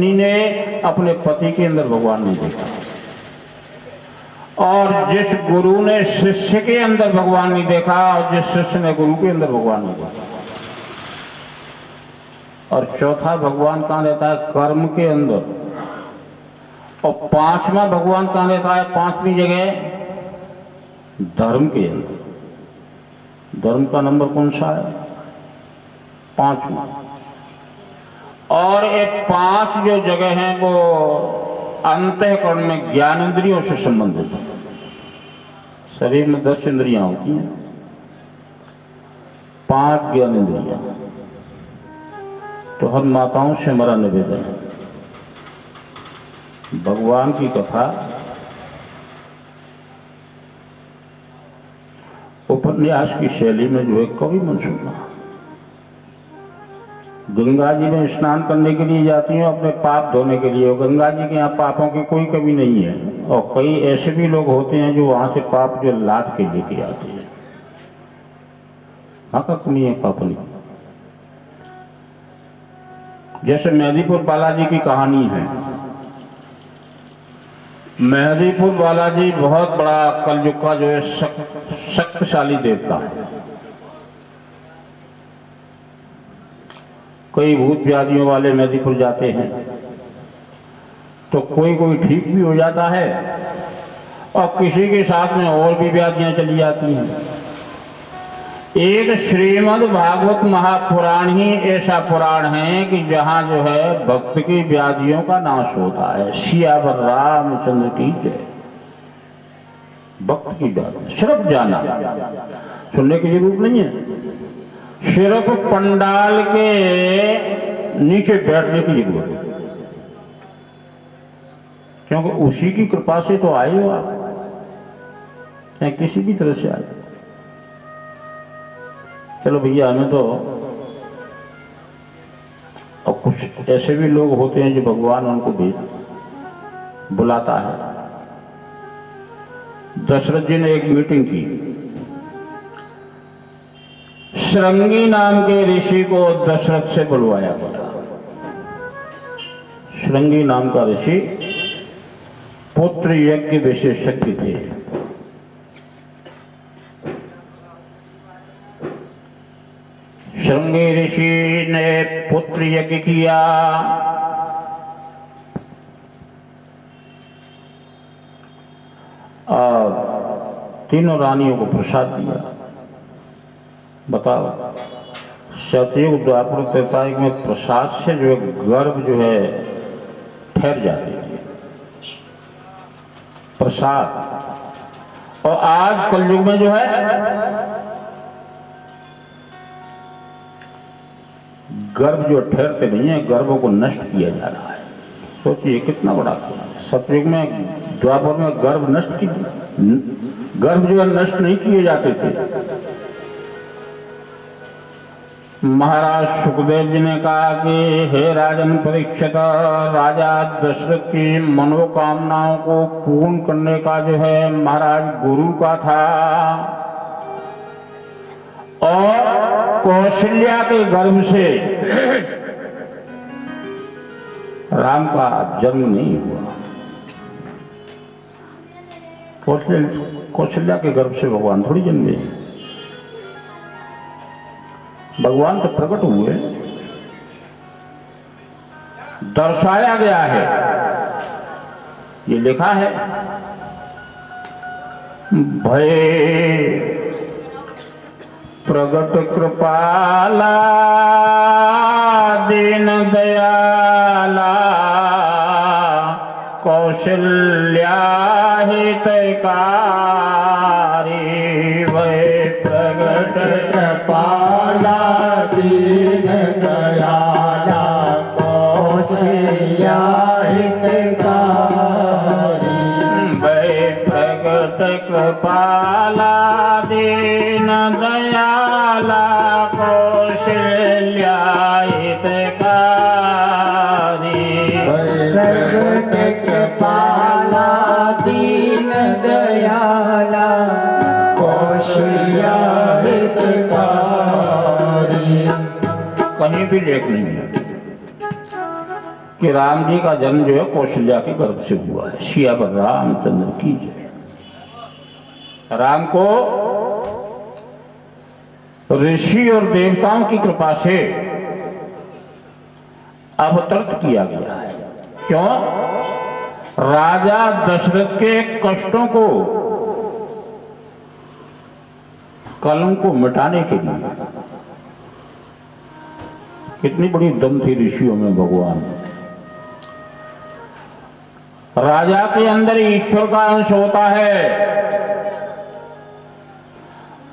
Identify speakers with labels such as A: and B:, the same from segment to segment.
A: पत्नी ने अपने पति के अंदर भगवान नहीं देखा, और जिस गुरु ने शिष्य के अंदर भगवान नहीं देखा, और जिस शिष्य ने गुरु के अंदर भगवान नहीं देखा। और चौथा भगवान कहाँ रहता है? कर्म के अंदर। और पांचवा भगवान कहाँ रहता है? पांचवी जगह धर्म के अंदर। धर्म का नंबर कौन सा है? पांचवा। और ये पांच जो जगह हैं वो अंतःकरण में ज्ञानेंद्रियों से संबंधित है। शरीर में 10 इंद्रियां होती हैं, 5 ज्ञानेंद्रियां। तो हर माताओं से हमारा निवेदन है, भगवान की कथा उपन्यास की शैली में जो है कभी मन सुनना। गंगा जी में स्नान करने के लिए जाती हैं अपने पाप धोने के लिए, और गंगा जी के यहाँ पापों की कोई कमी नहीं है। और कई ऐसे भी लोग होते हैं जो वहां से पाप जो लाद के लेके आते हैं, वहां का कमी है पाप नहीं। जैसे मेहंदीपुर बालाजी की कहानी है। मेहंदीपुर बालाजी बहुत बड़ा कलयुग का जो है शक्तिशाली देवता है। कई भूत व्याधियों वाले मेहंदीपुर जाते हैं तो कोई कोई ठीक भी हो जाता है, और किसी के साथ में और भी व्याधियां चली जाती हैं। एक श्रीमद् भागवत महापुराण ही ऐसा पुराण है कि जहां जो है भक्त की व्याधियों का नाश होता है। सियावर रामचंद्र की जय। भक्त की व्याधि सिर्फ जाना, सुनने की जरूरत नहीं है, सिर्फ पंडाल के नीचे बैठने की जरूरत है, क्योंकि उसी की कृपा से तो आए हो आप, चाहे किसी भी तरह से आए। चलो भैया, हमें तो, और कुछ ऐसे भी लोग होते हैं जो भगवान उनको भी बुलाता है। दशरथ जी ने एक मीटिंग की। श्रृंगी नाम के ऋषि को दशरथ से बुलवाया गया। श्रृंगी नाम का ऋषि पुत्र यज्ञ विशेषज्ञ थे। श्रृंगी ऋषि ने पुत्र यज्ञ किया। और तीनों रानियों को प्रसाद दिया। बताओ, सतयुग द्वापर त्रेतायुग में प्रसाद से जो है गर्भ जो है ठहर जाती थी, प्रसाद। और आज कलयुग में जो है गर्भ जो ठहरते नहीं है, गर्भों को नष्ट किया जा रहा है। सोचिए कितना बड़ा खेल है। सतयुग में, द्वापर में गर्भ नष्ट की, गर्भ जो है नष्ट नहीं किए जाते थे। महाराज सुखदेव जी ने कहा कि हे राजन परीक्षित, राजा दशरथ की मनोकामनाओं को पूर्ण करने का जो है महाराज गुरु का था, और कौशल्या के गर्भ से राम का जन्म नहीं हुआ। कौशल्या के गर्भ से भगवान थोड़ी जन्मे। भगवान तो प्रकट हुए, दर्शाया गया है, ये लिखा है। भय प्रगट कृपाला दीन दयाला कौशल्या हितकारी। भय प्रगट
B: कृपाला दीन दयाला कौशल्या हितकारी।
A: भय प्रगट कृपाला दीन दयाला कौशल्या हितकारी।
B: प्रगट कृपाला दीन दयाला कौशल्या हितकारी।
A: कहीं भी लेख नहीं है, कि राम जी का जन्म जो है कौशल्या के गर्भ से हुआ है। सियावर रामचंद्र की जय। राम को ऋषि और देवताओं की कृपा से अवतरित किया गया है। क्यों? राजा दशरथ के कष्टों को, कलंक को मिटाने के लिए। कितनी बड़ी दम थी ऋषियों में भगवान। राजा के अंदर ईश्वर का अंश होता है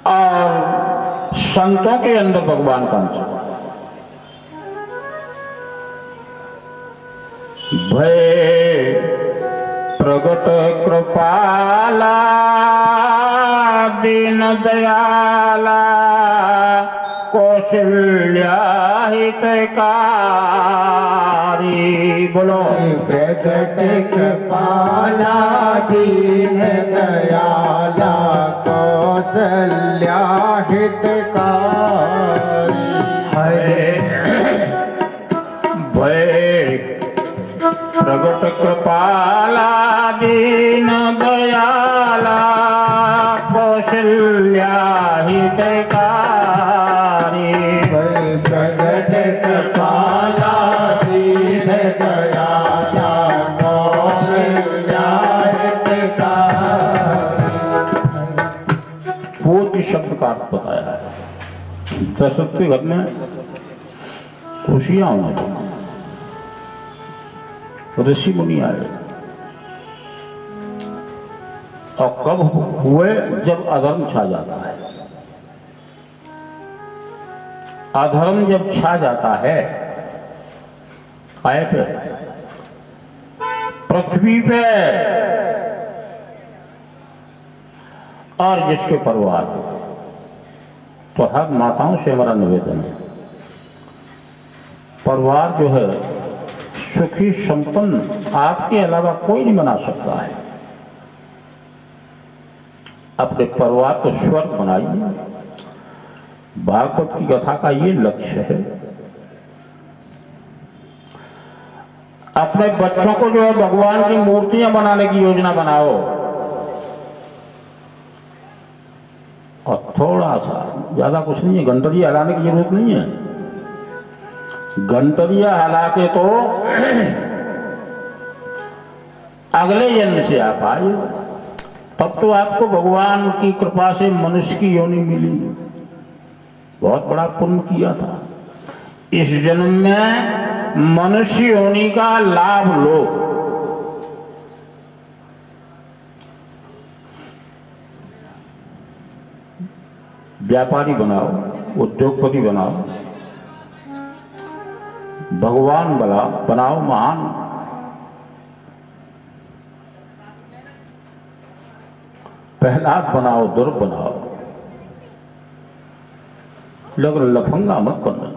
A: और संतों के अंदर भगवान का अंश होता है। भय प्रगट कृपाला दीन दयाला कौशल्या हितकारी। बोलो।
B: प्रगट कृपाला दीन दयाला कौशल्या हितकारी।
A: भय प्रगट कृपाला दीन दयाला कौशल्या हितकारी।
B: भय प्रगट कृपाला दीन दयाला कौशल्या हितकारी।
A: पूर्ति शब्द का अर्थ बताया है। दशरथ के घर में खुशियां होने लगी। ऋषि मुनि आए और कब हुए? जब अधर्म छा जाता है। अधर्म जब छा जाता है काय पे? पृथ्वी पे और जिसके परिवार। तो हर माताओं से हमारा निवेदन है, परिवार जो है सुखी संपन्न आपके अलावा कोई नहीं बना सकता है। अपने परिवार को स्वर्ग बनाइए। भागवत की कथा का ये लक्ष्य है। अपने बच्चों को जो है भगवान की मूर्तियां बनाने की योजना बनाओ और थोड़ा सा, ज्यादा कुछ नहीं है, घंटरिया हलाने की जरूरत नहीं है। घंटरिया हला के तो अगले जन्म से आप आए, तब तो आपको भगवान की कृपा से मनुष्य की योनि मिली। बहुत बड़ा पुण्य किया था। इस जन्म में मनुष्य योनि का लाभ लो। व्यापारी बनाओ, उद्योगपति बनाओ, भगवान बनाओ, महान। प्रहलाद बनाओ, दुर्ग बनाओ, लेकिन लफंगा मत बनना।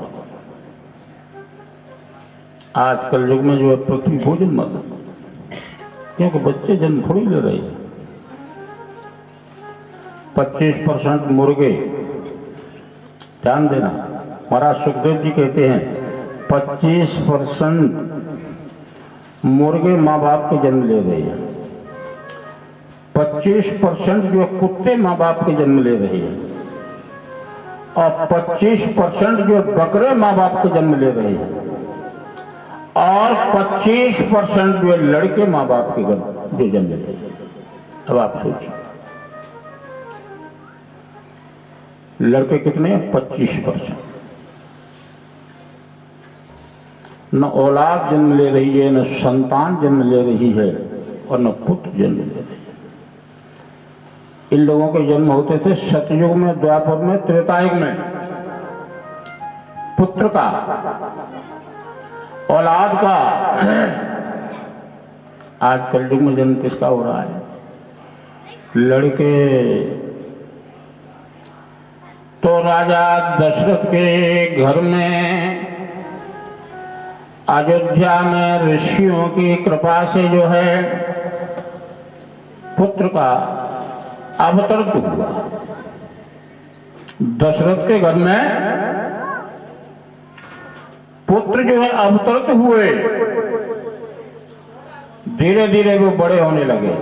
A: आजकल युग में जो है पृथ्वी भोजन मत, क्योंकि बच्चे जन्म थोड़ी ले रहे हैं। 25% मुर्गे, ध्यान देना, महाराज सुखदेव जी कहते हैं 25% मुर्गे माँ बाप के जन्म ले रहे हैं, 25% जो कुत्ते माँ बाप के जन्म ले रहे हैं और 25% जो बकरे माँ बाप के जन्म ले रहे हैं और 25% जो लड़के माँ बाप के जो जन्म ले रहे हैं। अब आप सोचिए, लड़के कितने? 25%। न औलाद जन्म ले रही है, न संतान जन्म ले रही है और न पुत्र जन्म ले रही है। इन लोगों के जन्म होते थे सतयुग में, द्वापर में, त्रेतायुग में। पुत्र का, औलाद का। आजकल युग में जन्म किसका हो रहा है? लड़के। तो राजा दशरथ के घर में अयोध्या में ऋषियों की कृपा से जो है पुत्र का अवतरण हुआ। दशरथ के घर में पुत्र जो है अवतरित हुए। धीरे धीरे वो बड़े होने लगे।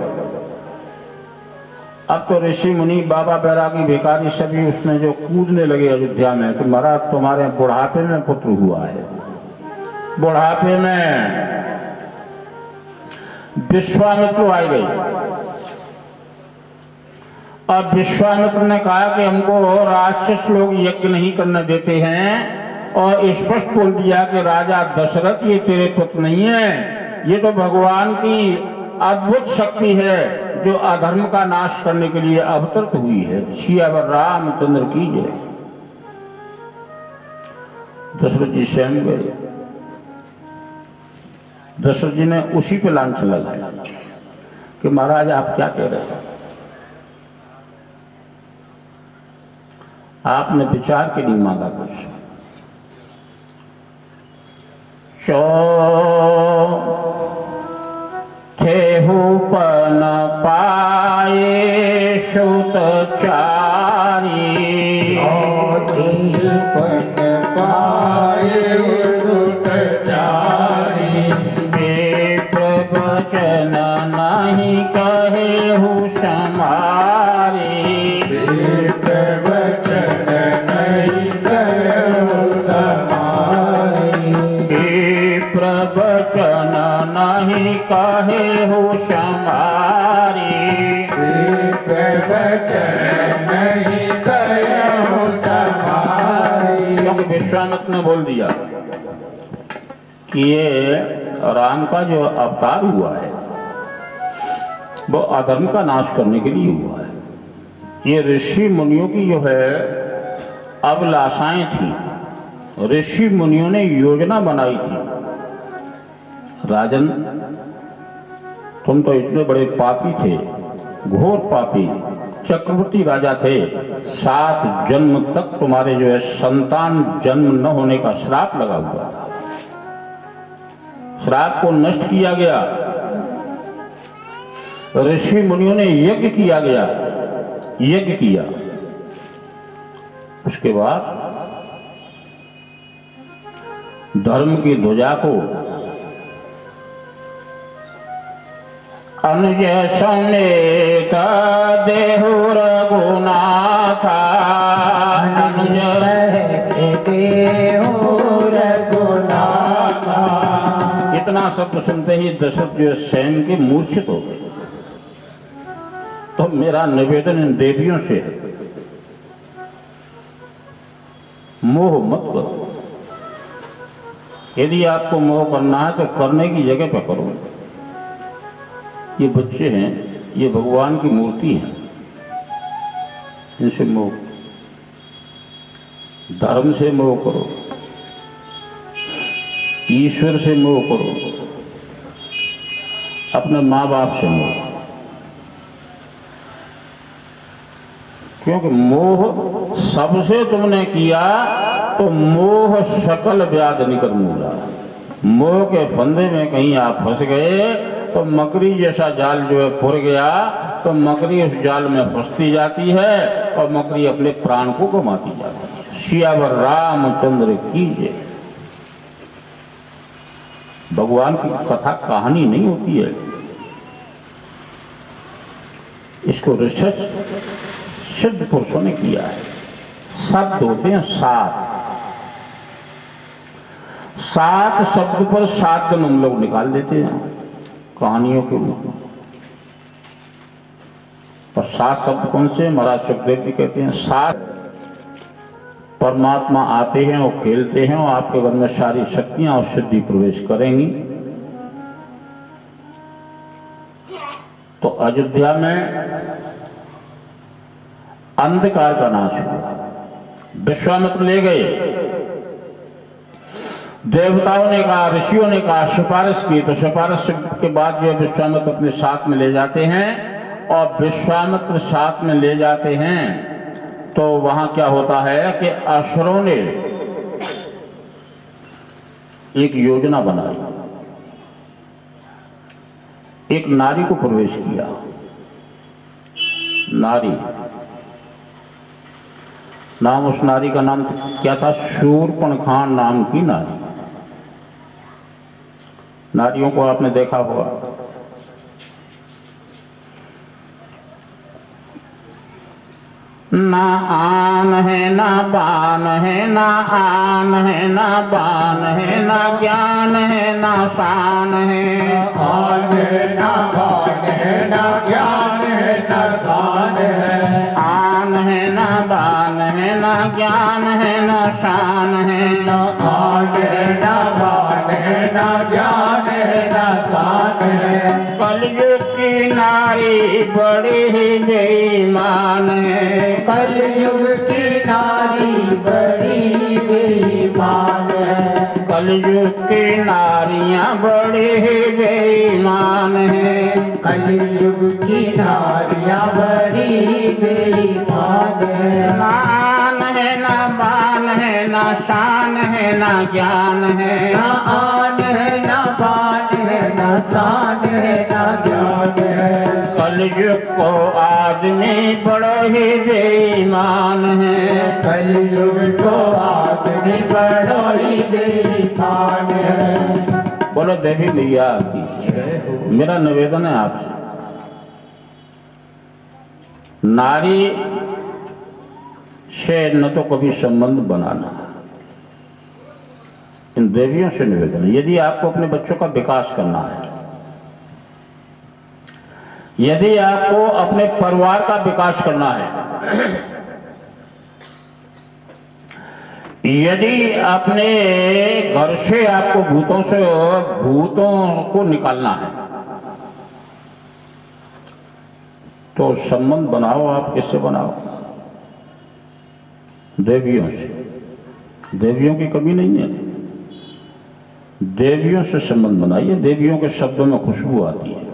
A: अब तो ऋषि मुनि, बाबा, बैरागी, भिखारी सभी उसमें जो कूदने लगे अयोध्या में कि महाराज तुम्हारे बुढ़ापे में पुत्र हुआ है। बुढ़ापे में विश्वामित्र आ गए। अब विश्वामित्र ने कहा कि हमको राक्षस लोग यज्ञ नहीं करने देते हैं, और स्पष्ट बोल दिया कि राजा दशरथ ये तेरे पुत्र नहीं है, ये तो भगवान की अद्भुत शक्ति है जो अधर्म का नाश करने के लिए अवतरित हुई है। सियावर रामचंद्र की जय। दशरथ जी स्वयं गए। दशरथ जी ने उसी पे लांछन लगाया कि महाराज आप क्या कह रहे हैं, आपने विचार के लिए मांगा कुछ। पन पाए सुत चारी,
B: पन पाए सुत चारी,
A: प्रवचन नहीं कहे हूँ समारी,
B: प्रवचन नहीं कहे समारी,
A: प्रवचन नहीं कहे हो समारी,
B: प्रवचन नहीं कहे हो समारी।
A: क्योंकि विश्वामित्र ने बोल दिया कि ये राम का जो अवतार हुआ है वो अधर्म का नाश करने के लिए हुआ है। ये ऋषि मुनियों की जो है अभिलाषाएं थी, ऋषि मुनियों ने योजना बनाई थी। राजन तुम तो इतने बड़े पापी थे, घोर पापी, चक्रवर्ती राजा थे। 7 जन्म तक तुम्हारे जो है संतान जन्म न होने का श्राप लगा हुआ था। श्राप को नष्ट किया गया, ऋषि मुनियों ने यज्ञ किया गया, यज्ञ किया। उसके बाद धर्म की ध्वजा को अनुज समेत देहु रघुनाथा, अनुज
B: देहु रघुनाथा।
A: इतना शब्द सुनते ही दशरथ जो स्वयं के मूर्छित हो गए। तो मेरा निवेदन इन देवियों से है, मोह मत करो। यदि आपको मोह करना है तो करने की जगह पर करो। ये बच्चे हैं, ये भगवान की मूर्ति है, इनसे मोह, धर्म से मोह करो, ईश्वर से मोह करो, अपने माँ बाप से मोह। क्योंकि मोह सबसे तुमने किया तो मोह सकल व्याध निकर मूला। मोह के फंदे में कहीं आप फंस गए तो मकड़ी जैसा जाल जो है फुर गया तो मकड़ी उस जाल में फंसती जाती है और मकड़ी अपने प्राण को गंवाती जाती है। सियावर रामचंद्र की जय। भगवान की कथा कहानी नहीं होती है, इसको रिसर्च सिद्ध पुरुषों ने किया है। शब्द होते हैं 7, 7 शब्द पर 7 दिन हम लोग निकाल देते हैं कहानियों के रूप में। और 7 शब्द कौन से? महाराज सुखदेव जी कहते हैं 7 परमात्मा आते हैं और खेलते हैं और आपके घर में सारी शक्तियां और सिद्धि प्रवेश करेंगी। तो अयोध्या में अंधकार का नाश हुआ, विश्वामित्र ले गए। देवताओं ने कहा, ऋषियों ने कहा, सिफारिश की, तो सिफारिश के बाद जो विश्वामित्र अपने साथ में ले जाते हैं। और विश्वामित्र साथ में ले जाते हैं तो वहां क्या होता है कि असुरों ने एक योजना बनाई, एक नारी को प्रवेश किया। नारी, नाम उस नारी का नाम क्या था? शूर्पणखा नाम की नारी। नारियों को आपने देखा होगा, ना आन है ना बान है, ना आन है ना बान है, ना ज्ञान है ना शान है।
B: आन है ना बान है, ना ज्ञान है ना शान है।
A: आन है ना बान है, ना ज्ञान है ना शान है।
B: ना आन है ना बान है, ना ज्ञान है ना शान है।
A: कलयुग की नारी बड़ी ही बेईमान है।
B: कलयुग की नारी बड़ी बेईमान है।
A: कलयुग की नारियां बड़ी ही बेईमान है।
B: कलयुग की नारियां बड़ी बेईमान है।
A: ना आन है ना बान है, ना शान है ना ज्ञान है।
B: ना आन है ना बान है, ना शान है ना ज्ञान है।
A: कलयुग को आदमी बड़ा ही बेईमान है।
B: कलयुग को आदमी बड़ा ही बेईमान है।
A: बोलो देवी मैया की। मेरा निवेदन है आपसे, नारी से न तो कभी संबंध बनाना। इन देवियों से निवेदन है, यदि आपको अपने बच्चों का विकास करना है, यदि आपको अपने परिवार का विकास करना है, यदि अपने घर से आपको भूतों को निकालना है, तो संबंध बनाओ। आप किससे बनाओ? देवियों से। देवियों की कमी नहीं है, देवियों से संबंध बनाइए। देवियों के शब्दों में खुशबू आती है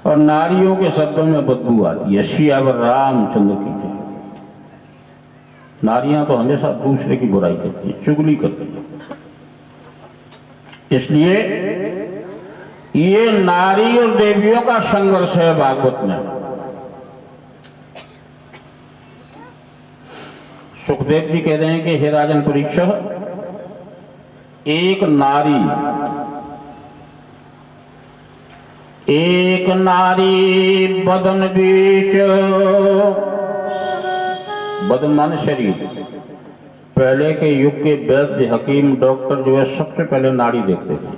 A: और नारियों के शब्दों में बदबू आती है। सियावर रामचंद्र की जय। नारियां तो हमेशा दूसरे की बुराई करती हैं, चुगली करती हैं। इसलिए ये नारी और देवियों का संघर्ष है भागवत में। सुखदेव जी कह रहे हैं कि हे राजन परीक्षित, एक नारी बदन बीच, बदन माने शरीर। पहले के युग के वैद्य, हकीम, डॉक्टर जो है सबसे पहले नाड़ी देखते थे।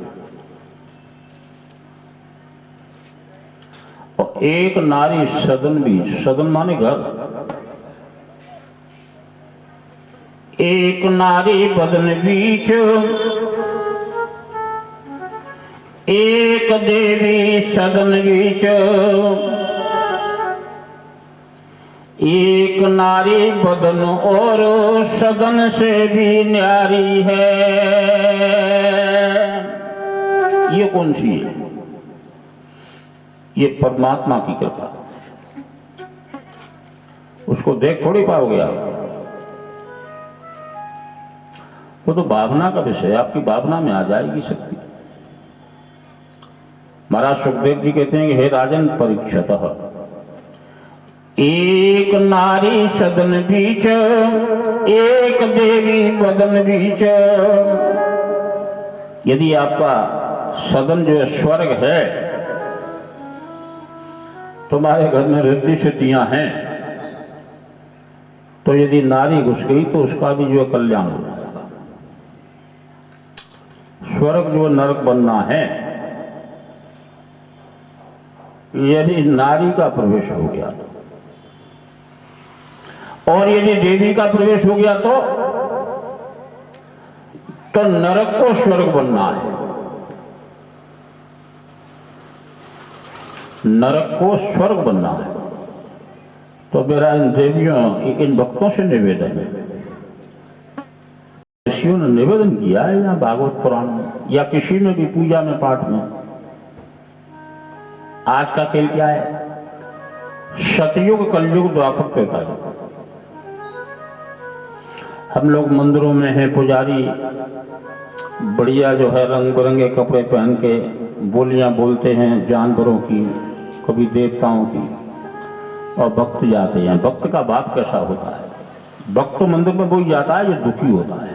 A: और एक नारी सदन बीच, सदन माने घर। एक नारी बदन बीच, एक देवी सदन बीच। एक नारी बदन और सदन से भी न्यारी है। ये कौन सी है? ये परमात्मा की कृपा। उसको देख थोड़ी पाओगे आप। वो तो भावना का विषय है, आपकी भावना में आ जाएगी शक्ति। महाराज सुखदेव जी कहते हैं कि हे राजन परीक्षितः, एक नारी सदन बीच, एक देवी बदन बीच। यदि आपका सदन जो है स्वर्ग है, तुम्हारे घर में रिद्धि सिद्धियां हैं, तो यदि नारी घुस गई तो उसका भी जो है कल्याण हो जाएगा। स्वर्ग जो नरक बनना है, यदि नारी का प्रवेश हो गया तो, और यदि देवी का प्रवेश हो गया तो नरक को स्वर्ग बनना है। नरक को स्वर्ग बनना है। तो मेरा इन देवियों, इन भक्तों से निवेदन है, ऋषियों ने निवेदन किया है या भागवत पुराण में या किसी में भी पूजा में, पाठ में। आज का खेल क्या है? सतयुग, कलयुग, द्वापर, त्रेता। हम लोग मंदिरों में हैं, पुजारी बढ़िया जो है रंग बिरंगे कपड़े पहन के बोलियां बोलते हैं जानवरों की, कभी देवताओं की, और भक्त जाते हैं। भक्त का भाव कैसा होता है? भक्त तो मंदिर में वही जाता है जो दुखी होता है,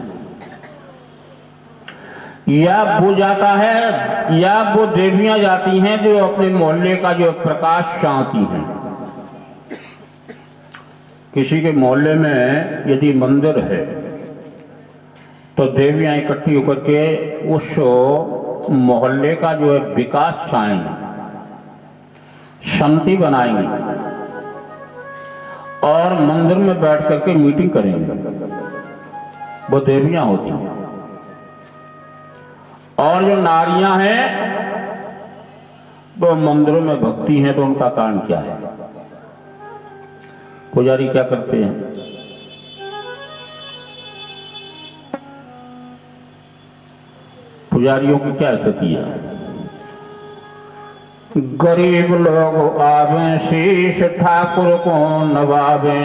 A: या वो जाता है, या वो देवियां जाती हैं जो अपने मोहल्ले का जो प्रकाश चाहती हैं। किसी के मोहल्ले में यदि मंदिर है तो देवियां इकट्ठी होकर के उस मोहल्ले का जो है विकास चाहेंगी, शांति बनाएंगी और मंदिर में बैठ करके मीटिंग करेंगे। वो देवियां होती हैं। और जो नारियां हैं वो मंदिरों में भक्ति हैं, तो उनका कारण क्या है? पुजारी क्या करते हैं? पुजारियों की क्या स्थिति है? गरीब लोग आवे शीश ठाकुर को नवावे,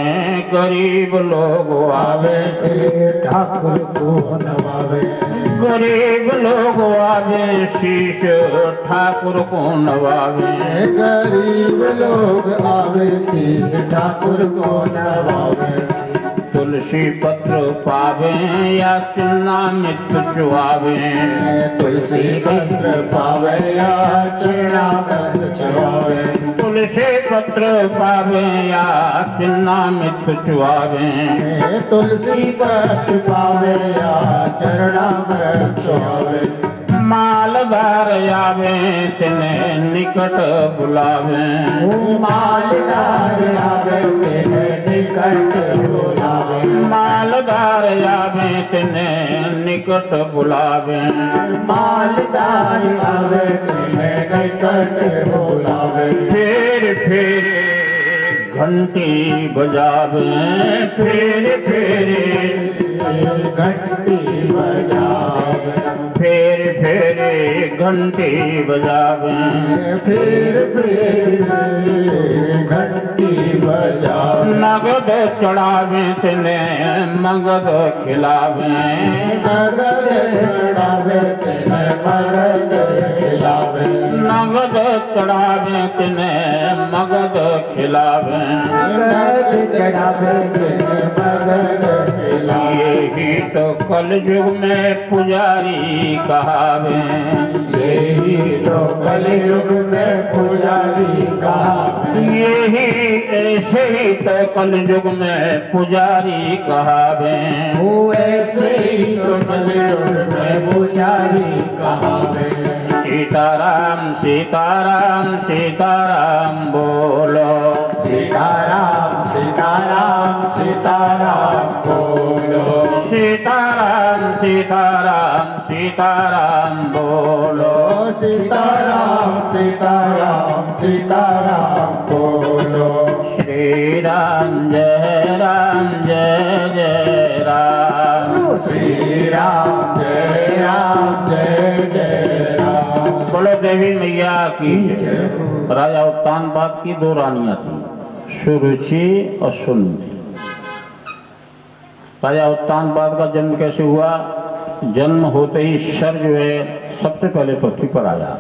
A: गरीब लोग
B: आवे से ठाकुर को नवावे,
A: गरीब लोग आवे शीश ठाकुर को नवावे,
B: गरीब लोग आवे शीश ठाकुर को नवावे।
A: तुलसी पत्र पावे या चरणामृत चुआवे,
B: तुलसी पत्र पावे या चरणामृत चुआवे,
A: तुलसी पत्र पावे या चरणामृत चुआवे,
B: तुलसी पत्र पावे या चरणामृत चुआवे।
A: मालदार आवे तिन्हें निकट बुलावे,
B: मालदार आवे तिन्हें निकट बुलावे,
A: मालदार आवे तिन्हें निकट बुलावे,
B: मालदार आवे तिन्हें निकट बुलावे।
A: फिर फिर घंटी बजावे, फिर फिर
B: घंटी बजावे,
A: फिर फिर घंटी बजावे,
B: फिर घंटी बजावे।
A: नगद चढ़ावे तिन्हें मगध खिलावे,
B: नगद चढ़ावे तिन्हें मगध खिलावे,
A: नगद चढ़ावे तिन्हें मगध खिलावे,
B: नगद चढ़ावे तिन्हें मगध खिलावे।
A: यही तो कल युग में पुजारी कहावे,
B: यही तो कलयुग में पुजारी कहावे,
A: यही ऐसे ही तो कल युग में पुजारी कहावे,
B: वो ऐसे ही तो कलयुग में पुजारी कहावे।
A: सीताराम सीताराम सीताराम बोलो,
B: सीताराम सीताराम सीताराम बोलो,
A: सीताराम सीताराम सीताराम बोलो,
B: सीताराम सीताराम सीताराम बोलो।
A: श्री राम जय जय राम,
B: श्री राम जय जय राम।
A: बोलो देवी मैया की जय। राजा उत्तानपाद की दो रानियां थी, सुरुचि और सुनीति। राजा उत्तानपाद का जन्म कैसे हुआ? जन्म होते ही सर जो है सबसे पहले पृथ्वी पर आया,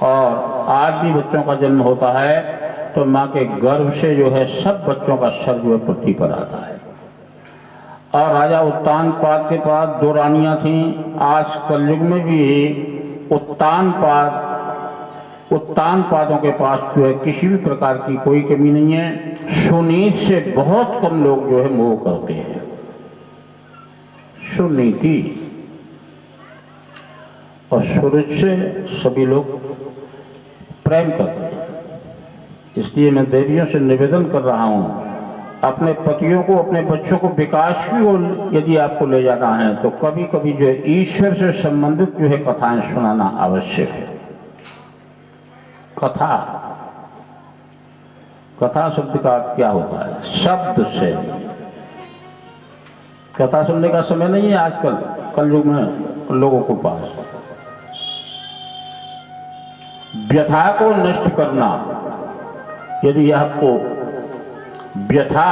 A: और आज भी बच्चों का जन्म होता है तो माँ के गर्भ से जो है सब बच्चों का सर जो है पृथ्वी पर आता है। और राजा उत्तानपाद के पास दो रानियां थीं। आज कलयुग में भी उत्तानपादों के पास जो है किसी भी प्रकार की कोई कमी नहीं है। सुनीति से बहुत कम लोग जो है मोह करते हैं। सुनीति और सूरज से सभी लोग प्रेम करते हैं। इसलिए मैं देवियों से निवेदन कर रहा हूं, अपने पतियों को, अपने बच्चों को विकास की ओर यदि आपको ले जाना है तो कभी कभी जो है ईश्वर से संबंधित जो है कथाएं सुनाना आवश्यक है। कथा शब्द का अर्थ क्या होता है? शब्द से। कथा सुनने का समय नहीं है आजकल कलयुग में लोगों के पास। व्यथा को नष्ट करना, यदि आपको व्यथा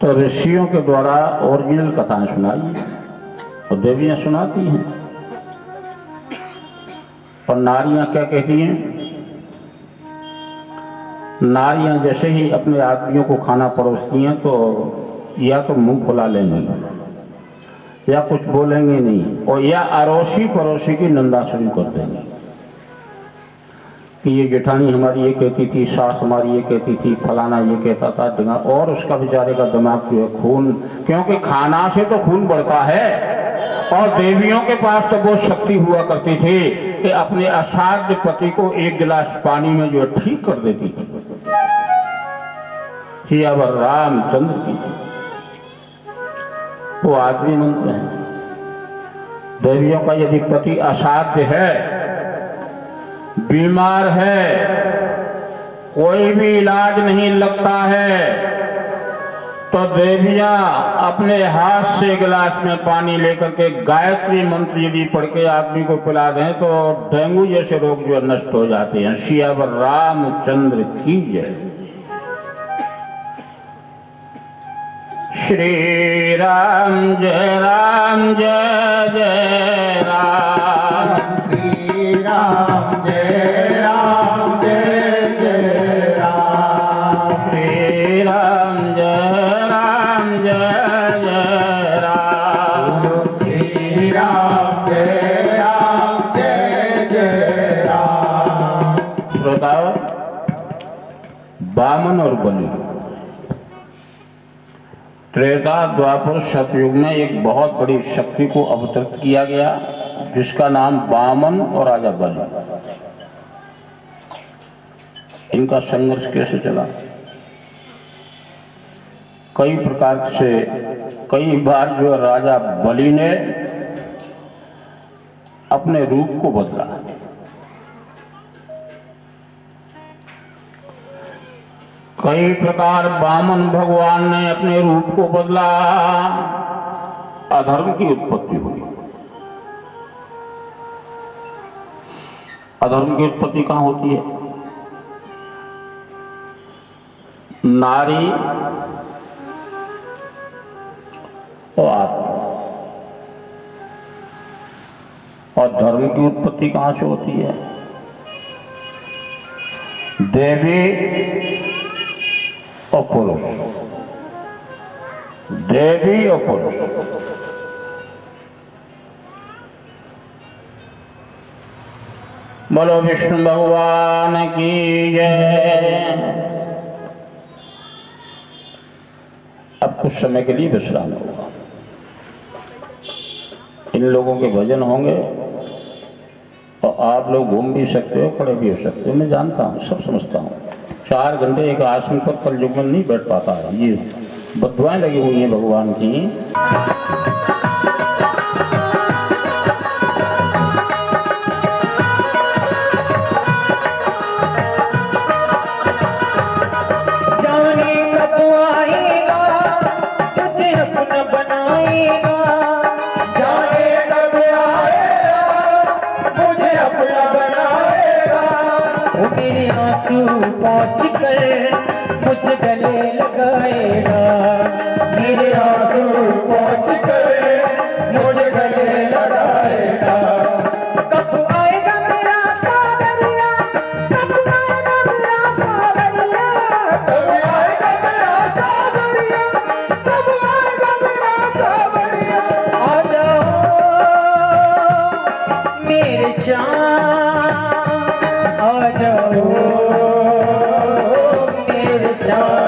A: तो ऋषियों के द्वारा ओरिजिनल कथाएं सुनाइए, और देवियां सुनाती हैं। और नारियां क्या कहती हैं? नारियां जैसे ही अपने आदमियों को खाना परोसती हैं तो या तो मुंह फुला लेंगी या कुछ बोलेंगे नहीं, और या अड़ोसी पड़ोसी की निंदा शुरू कर देंगे। कि ये जेठानी हमारी ये कहती थी, सास हमारी ये कहती थी, फलाना ये कहता था, दिमाग, और उसका बेचारे का दिमाग जो है खून, क्योंकि खाना से तो खून बढ़ता है। और देवियों के पास तो वो शक्ति हुआ करती थी कि अपने असाध्य पति को एक गिलास पानी में जो है ठीक कर देती थी। सियावर रामचंद्र की वो आदमी मंत्र है। देवियों का यदि पति असाध्य है, बीमार है, कोई भी इलाज नहीं लगता है, तो देवियां अपने हाथ से गिलास में पानी लेकर के गायत्री मंत्र यदि पढ़ के आदमी को पिला दें तो डेंगू जैसे रोग जो नष्ट हो जाते हैं। सियावर रामचंद्र की जय। श्री राम जय जय राम।
B: श्री राम जय जय राम।
A: श्री राम जय राम।
B: श्री राम जय राम।
A: श्रोताओ, वामन और बलि त्रेता द्वापर सतयुग में एक बहुत बड़ी शक्ति को अवतरित किया गया, जिसका नाम वामन और राजा बलि। इनका संघर्ष कैसे चला? कई प्रकार से, कई बार जो राजा बलि ने अपने रूप को बदला। कई प्रकार वामन भगवान ने अपने रूप को बदला, अधर्म की उत्पत्ति हुई। अधर्म की उत्पत्ति कहां होती है? नारी और आत्मा। और धर्म की उत्पत्ति कहां से होती है? देवी और पुरुष। देवी और पुरुष। बोलो विष्णु भगवान की जय। अब कुछ समय के लिए विश्राम होगा। इन लोगों के भजन होंगे और आप लोग घूम भी सकते हो, खड़े भी हो सकते हो। मैं जानता हूँ, सब समझता हूँ। 4 घंटे एक आसन पर कल युग में नहीं बैठ पाता है। ये बदुआएं लगी हुई हैं भगवान की।
B: जाने कब आएगा तुझे अपना बनाएगा। जाने कब आएगा मुझे अपना बनाएगा। वो मेरे आंसू पहुँच कर मुझे गले लगाएगा। मेरे आंसू पहुँच कर मुझे गले लगाएगा। कब आएगा मेरा सावरिया, कब आएगा मेरा सावरिया, कब आएगा मेरा सावरिया, कब आएगा मेरा सावरिया। आ जाओ मेरे श्याम, आ जाओ मेरे श्याम।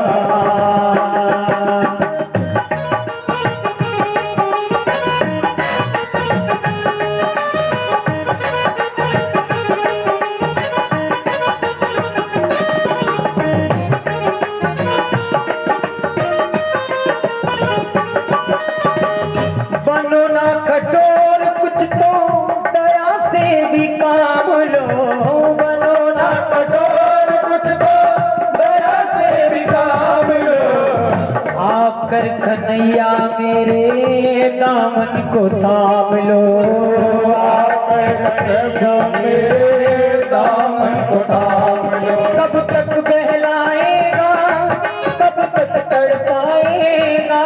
B: बनो ना कठोर, कुछ तो दया से भी काम लो। बनो ना कठोर, कुछ तो दया से भी काम लो। आकर कन्हैया मेरे दामन को थाम लो। आकर कन्हैया मेरे दामन को थाम लो। कब तक बहलाएगा, कब तक तड़पाएगा,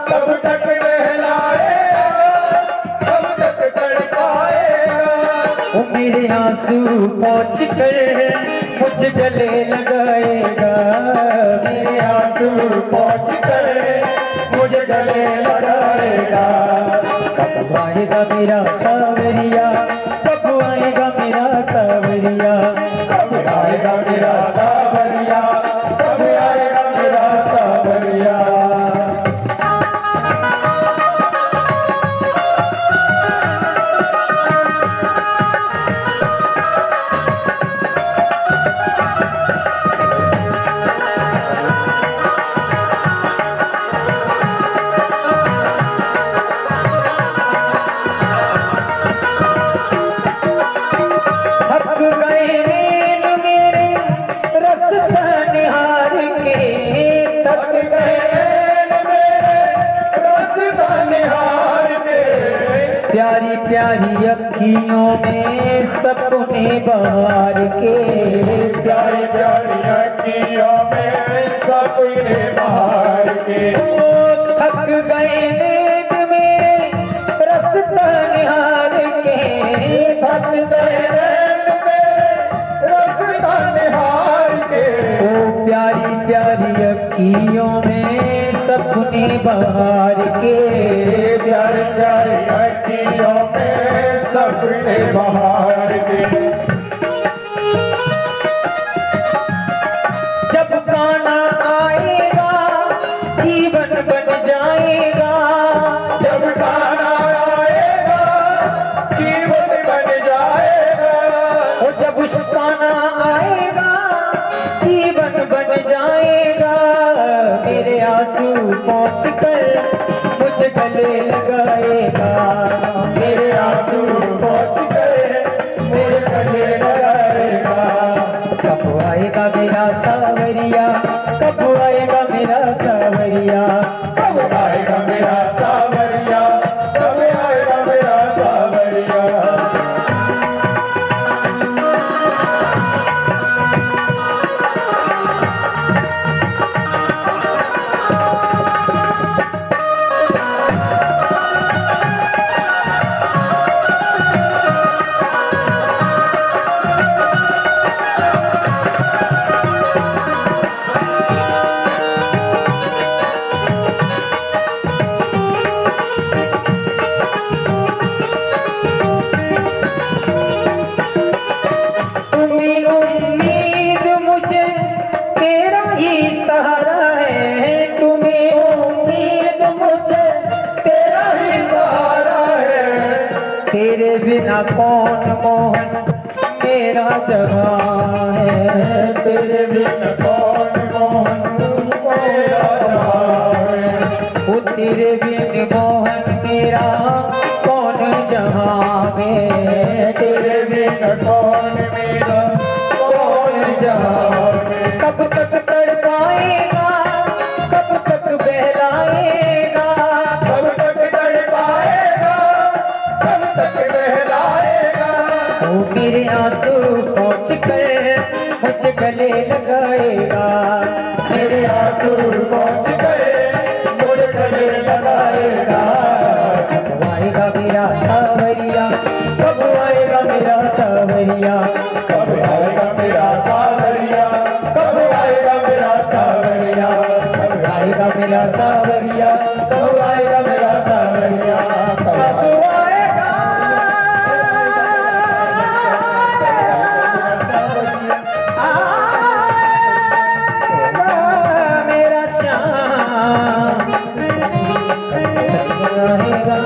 B: कब तक मेरे आंसू पहुँच कर मुझे गले लगाएगा। मेरे आंसू पहुँच कर मुझे गले लगाएगा। कब आएगा मेरा सावरिया, कब आएगा मेरा सावरिया, कब प्यारी अखियों में सपने बहार के,
C: प्यारी प्यारी अखियों में सपने बहार के।
B: थक गए नींद में रास्ता निहार के,
C: थक गए नैन मेरे रास्ता निहार के।
B: ओ प्यारी प्यारी अखियों में सपने बहार के,
C: प्यारी प्यारी अखियों में सपने बहार के।
B: जब गाना आएगा जीवन बन जाएगा,
C: जब गाना आएगा जीवन बन जाएगा।
B: और जब उस गाना आएगा जीवन बन जाएगा। मेरे आंसू पहुँच कर मुझे गले लगाएगा,
C: मेरे आंसू पहुँच कर मेरे गले लगाएगा।
B: कब आएगा मेरा सावरिया, कब आएगा मेरा सावरिया,
C: कब आएगा मेरा सावरिया, कब आएगा मेरा सावरिया।
B: तुम्ही उम्मीद मुझे तेरा ही सहारा है, तुम्ही उम्मीद मुझे तेरा ही सहारा है। तेरे बिना कौन मोहन मेरा जहां है,
C: तेरे बिन कौन मोहन मेरा जहां है।
B: वो तेरे बिन मोहन मेरा कौन जहां में,
C: तेरे बिन कौन मेरा कौन जहां में।
B: कब तक तड़पाएगा, कब तक बहलाएगा,
C: कब तक तड़पाएगा, कब तक बहलाएगा।
B: वो मेरे आंसू पहुँच कर मुझे गले लगाएगा,
C: मेरे आंसू पहुँच कर मुझे गले लगाएगा।
B: कब आएगा मेरा सावरिया, कब आएगा मेरा सावरिया,
C: कब आएगा मेरा सावरिया, कब आएगा मेरा सावरिया।
B: कब आएगा मेरा सावरिया,
C: कब आएगा मेरा सावरिया, कब आएगा।
B: मेरा श्याम आएगा,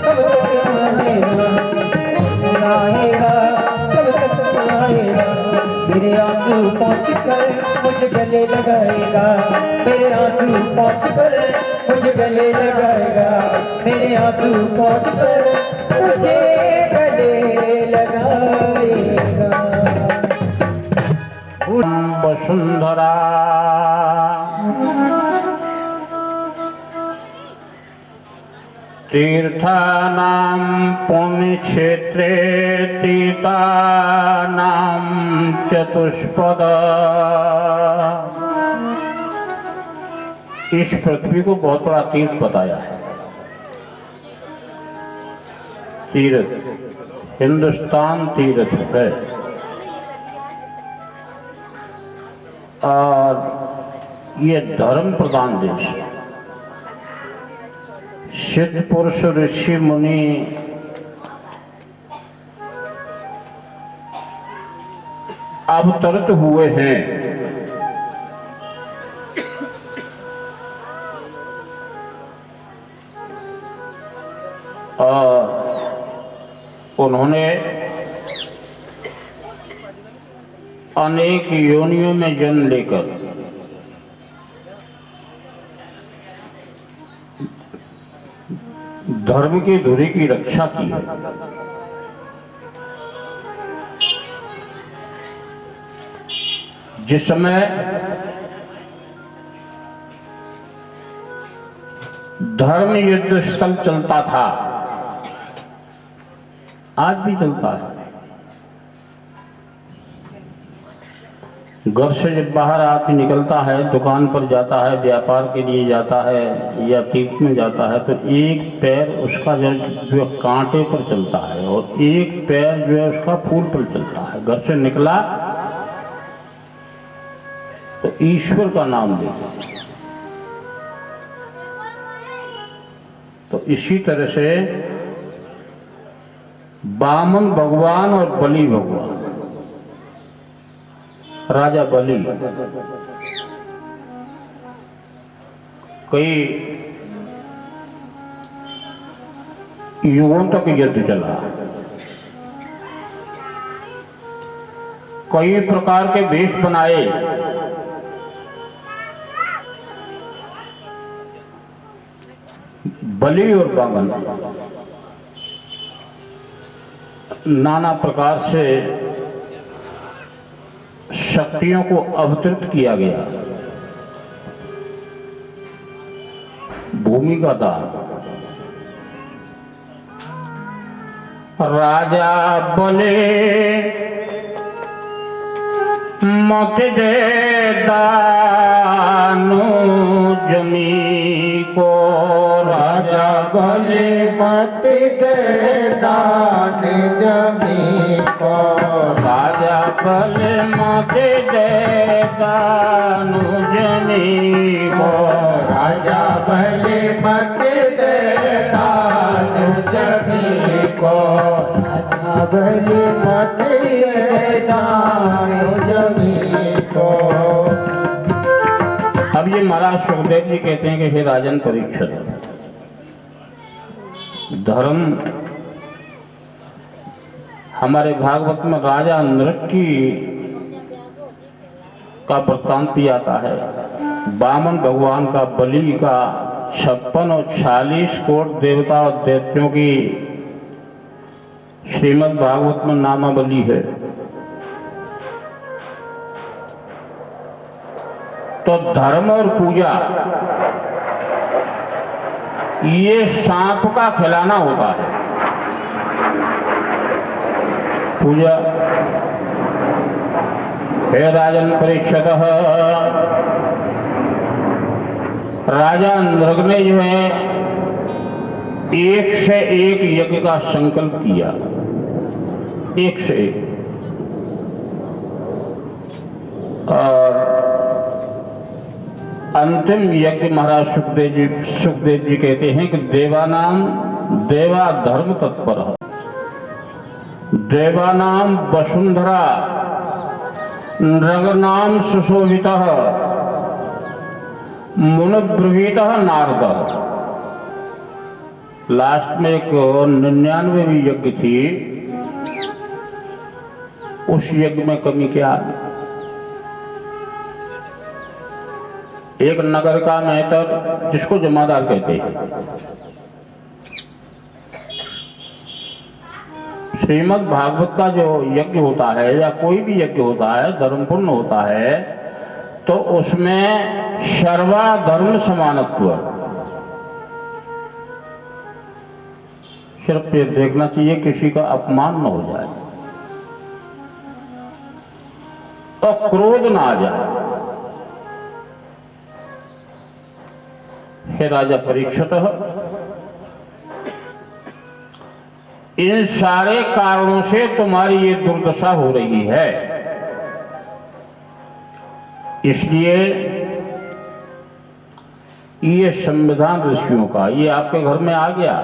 B: कब आएगा, कब आएगा। मेरे आंसू पहुँच कर मुझे गले लगाएगा, मेरे आंसू पहुँच कर मुझे गले लगाएगा, मेरे आंसू पहुँच कर मुझे गले लगाएगा।
A: वसुंधरा तीर्थानां पुण्यक्षेत्रे तीर्थानां चतुष्पद। इस पृथ्वी को बहुत बड़ा तीर्थ बताया है। तीर्थ हिंदुस्तान तीर्थ है और ये धर्म प्रधान देश है। सिद्ध पुरुष ऋषि मुनि अवतरित हुए हैं। और उन्होंने अनेक योनियों में जन्म लेकर धर्म की धुरी की रक्षा की है। जिस समय धर्म युद्ध स्थल चलता था आज भी चलता है। घर से जब बाहर आदमी निकलता है, दुकान पर जाता है, व्यापार के लिए जाता है या तीर्थ में जाता है, तो एक पैर उसका जो कांटे पर चलता है और एक पैर जो है उसका फूल पर चलता है। घर से निकला तो ईश्वर का नाम लेगा। तो इसी तरह से वामन भगवान और बलि भगवान, राजा बलि कई युगों तक युद्ध चला, कई प्रकार के वेश बनाए, बलि और वामन नाना प्रकार से शक्तियों को अवतरित किया गया। भूमि का दान, राजा बोले मत दे दानु जमी को,
B: राजा बोले मत दे दान जमी को,
A: राजा बोले मत दे दानु जमी को,
B: राजा भले मत दे दान जमी को, राजा भले मत दे दान जमी को।
A: अब ये महाराज सुखदेव जी कहते हैं कि हे राजन परीक्षित, धर्म हमारे भागवत में राजा नृक का वृत्तांत भी आता है। वामन भगवान का, बलि का, 56 और 46 कोट देवता और दैत्यों की श्रीमद् भागवत में नामावली है। तो धर्म और पूजा ये सांप का खिलाना होता है। पूजा, हे राजन परीक्षित, राजा नृग ने जो है एक से एक यज्ञ का संकल्प किया, एक से एक, और अंतिम यज्ञ महाराज सुखदेव जी कहते हैं कि देवानाम देवा धर्म तत्पर, देवानाम वसुंधरा, नृगनाम सुशोभितः, मुनिब्रवीत नारद। लास्ट में एक 99वीं यज्ञ थी, उस यज्ञ में कमी क्या? एक नगर का मेहतर, जिसको जमादार कहते हैं, श्रीमद् भागवत का जो यज्ञ होता है या कोई भी यज्ञ होता है, धर्मपूर्ण होता है, तो उसमें सर्वधर्म समानत्व, सिर्फ ये देखना चाहिए किसी का अपमान न हो जाए और क्रोध ना आ जाए। हे राजा परीक्षित, इन सारे कारणों से तुम्हारी ये दुर्दशा हो रही है, इसलिए ये संविधान ऋषियों का ये आपके घर में आ गया।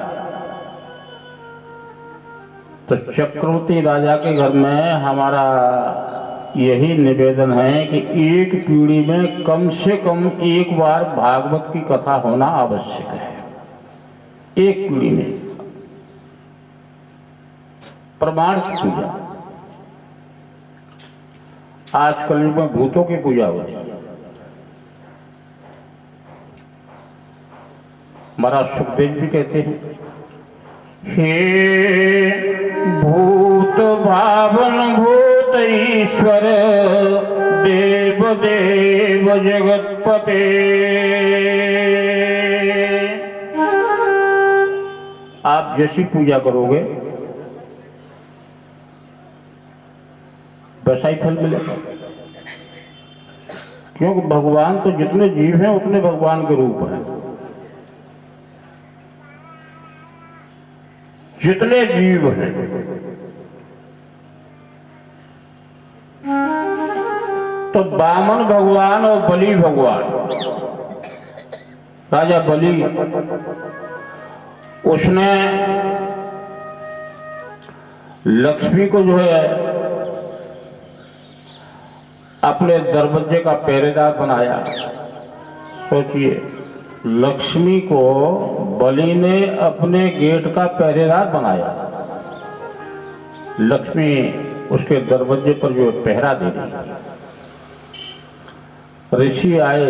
A: तो चक्रवर्ती राजा के घर में हमारा यही निवेदन है कि एक पीढ़ी में कम से कम एक बार भागवत की कथा होना आवश्यक है। एक पीढ़ी में प्रमाण की पूजा, आजकल में भूतों की पूजा हो रही है। महाराज सुखदेव जी कहते हैं, हे भूत भावन भूत ईश्वर देव देव जगतपते, आप जैसी पूजा करोगे वैसा ही फल मिलेगा। क्योंकि भगवान तो जितने जीव हैं उतने भगवान के रूप हैं। जितने जीव हैं तो वामन भगवान और बलि भगवान, राजा बलि उसने लक्ष्मी को जो है अपने दरवाजे का पहरेदार बनाया। सोचिए, लक्ष्मी को बलि ने अपने गेट का पहरेदार बनाया। लक्ष्मी उसके दरवाजे पर जो पहरा दे रही। ऋषि आए,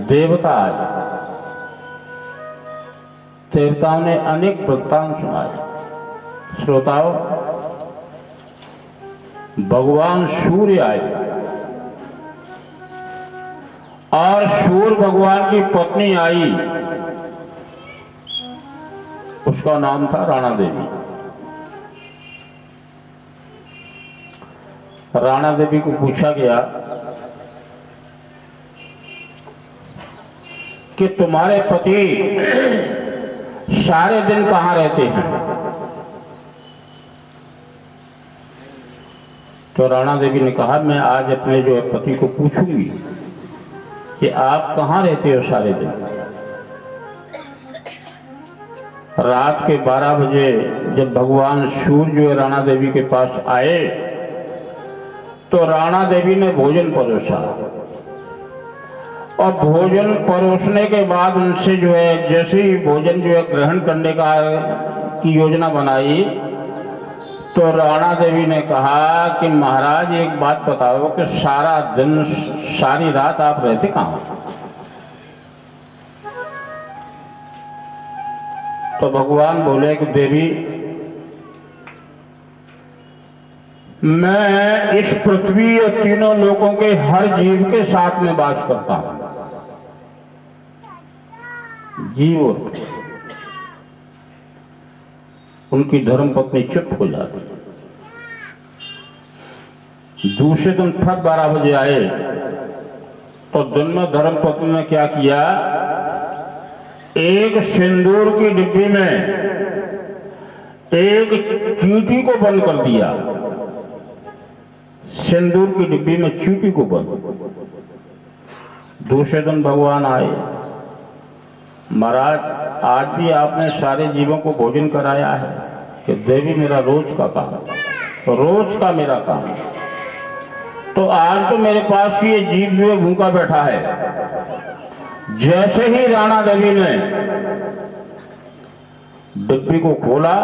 A: देवता आए, देवताओं ने अनेक वृत्तांत सुनाए। श्रोताओं, भगवान सूर्य आए और सूर्य भगवान की पत्नी आई, उसका नाम था राणा देवी। राणा देवी को पूछा गया कि तुम्हारे पति सारे दिन कहां रहते हैं? तो राणा देवी ने कहा, मैं आज अपने जो है पति को पूछूंगी कि आप कहां रहते हो सारे दिन। रात के 12 बजे जब भगवान सूर्य जो है राणा देवी के पास आए तो राणा देवी ने भोजन परोसा और भोजन परोसने के बाद उनसे जो है जैसे ही भोजन जो है ग्रहण करने की योजना बनाई तो राणा देवी ने कहा कि महाराज एक बात बताओ कि सारा दिन सारी रात आप रहते कहां? तो भगवान बोले कि देवी, मैं इस पृथ्वी और तीनों लोकों के हर जीव के साथ में वास करता हूं। जीव और उनकी धर्मपत्नी चुप हो जाती। दूसरे दिन फिर 12 बजे आए तो दिन में धर्मपत्नी ने क्या किया, एक सिंदूर की डिब्बी में एक चींटी को बंद कर दिया। सिंदूर की डिब्बी में चींटी को बंद। दूसरे दिन भगवान आए, महाराज आज भी आपने सारे जीवों को भोजन कराया है? कि देवी मेरा रोज का काम, तो रोज का मेरा काम। तो आज तो मेरे पास ये जीव जो है भूखा बैठा है। जैसे ही राणा देवी ने डिब्बी को खोला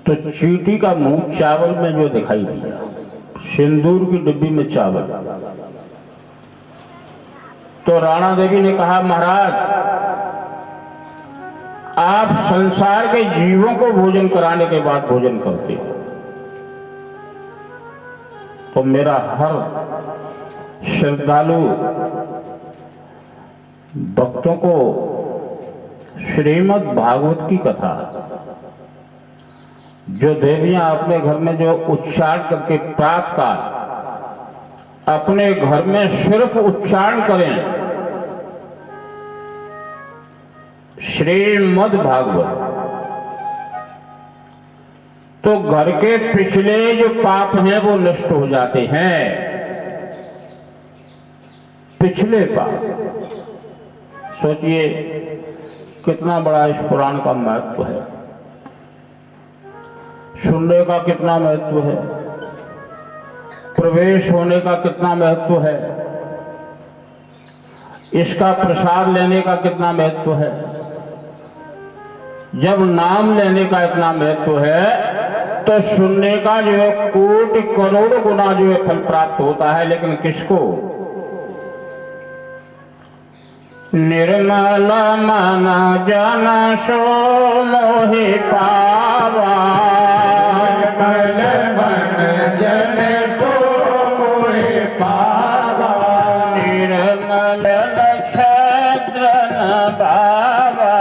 A: तो चींटी का मुंह चावल में जो दिखाई दिया, सिंदूर की डिब्बी में चावल। तो राणा देवी ने कहा, महाराज आप संसार के जीवों को भोजन कराने के बाद भोजन करते हो, तो मेरा हर श्रद्धालु भक्तों को श्रीमद् भागवत की कथा जो देवियां अपने घर में जो उच्चारण करके प्रातःकाल अपने घर में सिर्फ उच्चारण करें, श्रीमद् भागवत, तो घर के पिछले जो पाप हैं वो नष्ट हो जाते हैं। पिछले पाप, सोचिए कितना बड़ा इस पुराण का महत्व है, सुनने का कितना महत्व है, प्रवेश होने का कितना महत्व है, इसका प्रसाद लेने का कितना महत्व है। जब नाम लेने का इतना महत्व है तो सुनने का जो है कोटि करोड़ गुना जो है फल प्राप्त होता है। लेकिन किसको? निर्मल मन जन सो मोहि पावा,
B: निर्मल मन जन सो मोहि पावा,
A: निर्मल नक्षत्र न बाबा,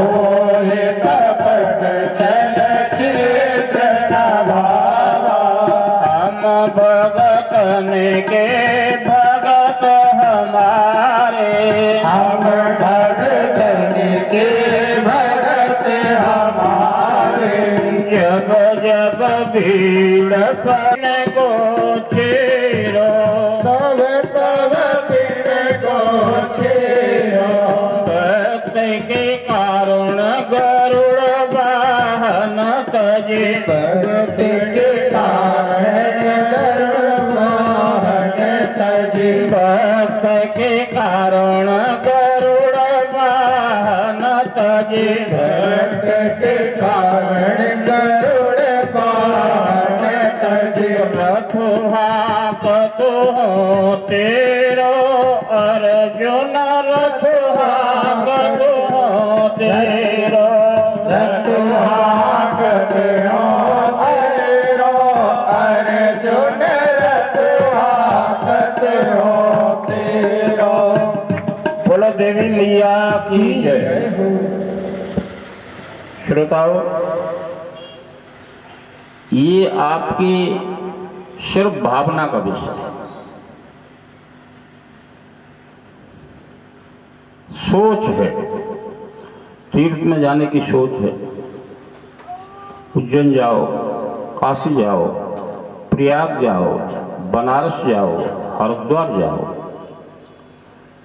B: मोहि कपट छल छिद्र न भावा,
A: भगतन के भगत हमारे,
B: हम भगतन के भगत हमारे।
A: जब जब भीड़ पन को चेरो,
B: तब तब पीड़ को छेड़ो।
A: भक्त के कारण गरुड़ वाहन तजे,
B: भगत के कारण गरुड़ वाहन तजे।
A: भक्त के कारण गरुड़ वाहन तजे,
B: भगत के कारण गरुड़ वाहन तजे।
A: रथ हाकत हो तेरो अर्जुन, रथ हाकत हो तेरो,
B: रथ हाकत हो तेरो अर्जुन, रथ हाकत हो तेरो।
A: बोलो देवी मैया की जय। श्रोताओं, ये आपकी सिर्फ भावना का विषय है, सोच है, तीर्थ में जाने की सोच है। उज्जैन जाओ, काशी जाओ, प्रयाग जाओ, बनारस जाओ, हरिद्वार जाओ,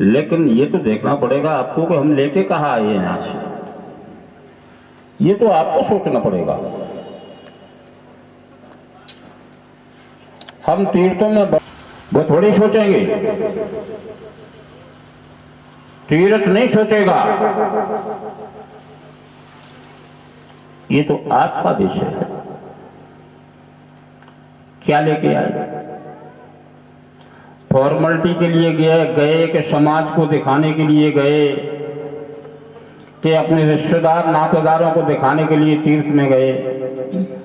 A: लेकिन ये तो देखना पड़ेगा आपको कि हम लेके कहाँ आए हैं यहाँ से। ये तो आपको सोचना पड़ेगा। हम तीर्थों में वो थोड़ी सोचेंगे, तीर्थ नहीं सोचेगा। ये तो आपका विषय है, क्या लेके आए। फॉर्मेलिटी के लिए गए कि समाज को दिखाने के लिए गए, कि अपने रिश्तेदार नातेदारों को दिखाने के लिए तीर्थ में गए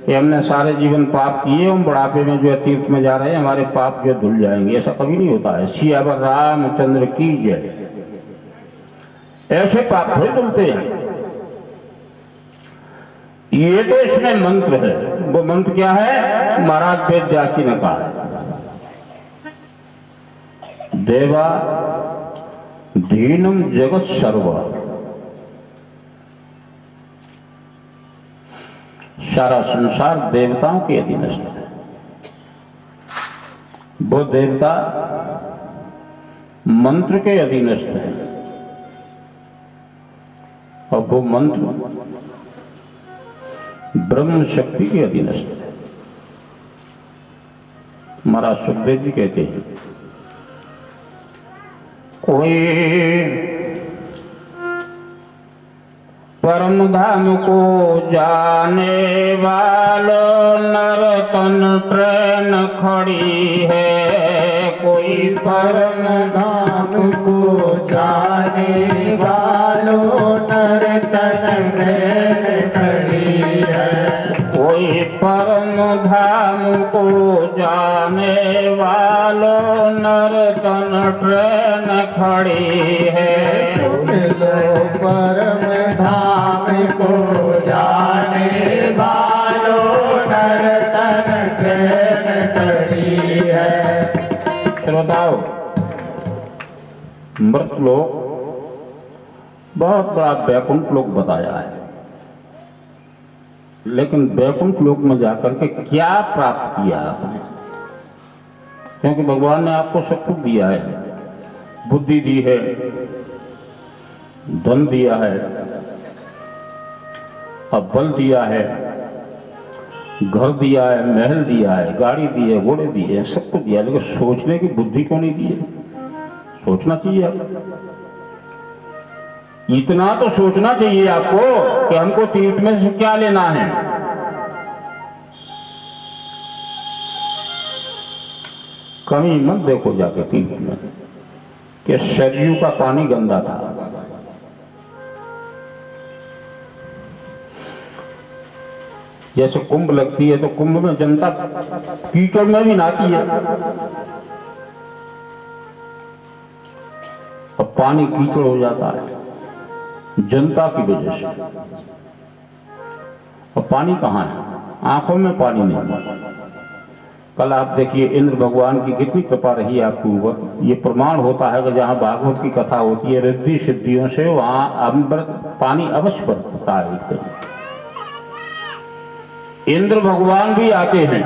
A: कि हमने सारे जीवन पाप किए, हम बुढ़ापे में जो है तीर्थ में जा रहे हैं, हमारे पाप जो धुल जाएंगे। ऐसा कभी नहीं होता है। सियावर रामचंद्र की जय। ऐसे पाप थोड़ी धुलते हैं। ये तो इसमें मंत्र है। वो मंत्र क्या है? महाराज वेद व्यास जी ने कहा, देवा दीनम जगत सर्व, सारा संसार देवताओं के अधीनस्थ है। वो देवता मंत्र के अधीनस्थ है, और वो मंत्र ब्रह्म शक्ति के अधीनस्थ है। महाराज सुखदेव जी कहते हैं, कोई परम धाम को जाने वालों, नर तन ट्रेन खड़ी है। कोई
B: परम धाम को जाने वालों, नर तन ट्रेन खड़ी है।
A: कोई परम धाम को जाने वालों, नर तन ट्रेन खड़ी है।
B: सुन लो परम धाम को जाने वालों, नर तन ट्रेन खड़ी है।
A: श्रोताओ, मृत लोक बहुत बड़ा वैकुंठ लोक बताया है, लेकिन वैकुंठ लोक में जाकर के क्या प्राप्त किया आपने? क्योंकि भगवान ने आपको सब कुछ दिया है, बुद्धि दी है, धन दिया है, अब बल दिया है, घर दिया है, महल दिया है, गाड़ी दी है, घोड़े दिए हैं, सब कुछ दिया, लेकिन सोचने की बुद्धि क्यों नहीं दी है? सोचना चाहिए आपको। इतना तो सोचना चाहिए आपको कि हमको तीर्थ में से क्या लेना है। कमी मत देखो जाके तीर्थ में कि सरयू का पानी गंदा था। जैसे कुंभ लगती है तो कुंभ में जनता कीचड़ में भी नहाती है, और पानी कीचड़ हो जाता है जनता की वजह से। और पानी कहाँ है? आंखों में पानी नहीं, कल आप देखिए इंद्र भगवान की कितनी कृपा रही है आपके ऊपर। ये प्रमाण होता है कि जहाँ भागवत की कथा होती है रिद्धि सिद्धियों से वहाँ अमृत पानी अवश्य बरसता है एकदम। इंद्र भगवान भी आते हैं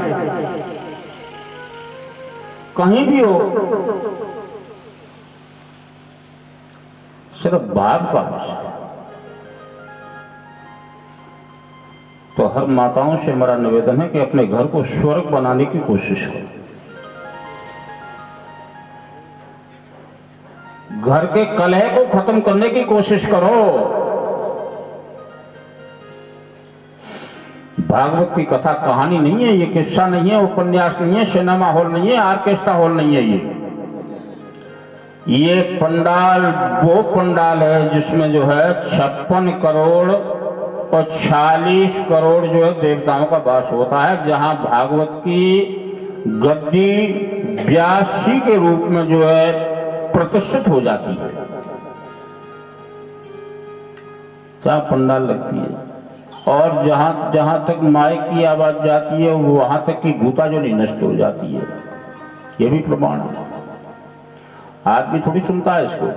A: कहीं भी हो, सिर्फ भाव का विषय। तो हर माताओं से हमारा निवेदन है कि अपने घर को स्वर्ग बनाने की कोशिश करो। घर के कलह को खत्म करने की कोशिश करो। भागवत की कथा कहानी नहीं है, ये किस्सा नहीं है, उपन्यास नहीं है, सिनेमा हॉल नहीं है, ऑर्केस्ट्रा हॉल नहीं है। ये पंडाल वो पंडाल है जिसमें जो है 56 करोड़ और 40 करोड़ जो है देवताओं का वास होता है, जहां भागवत की गद्दी व्यासी के रूप में जो है प्रतिष्ठित हो जाती है। क्या पंडाल लगती है। और जहां जहां तक माइक की आवाज जाती है वहां तक की भूता जो नहीं नष्ट हो जाती है। यह भी प्रमाण है। आदमी थोड़ी सुनता है इसको,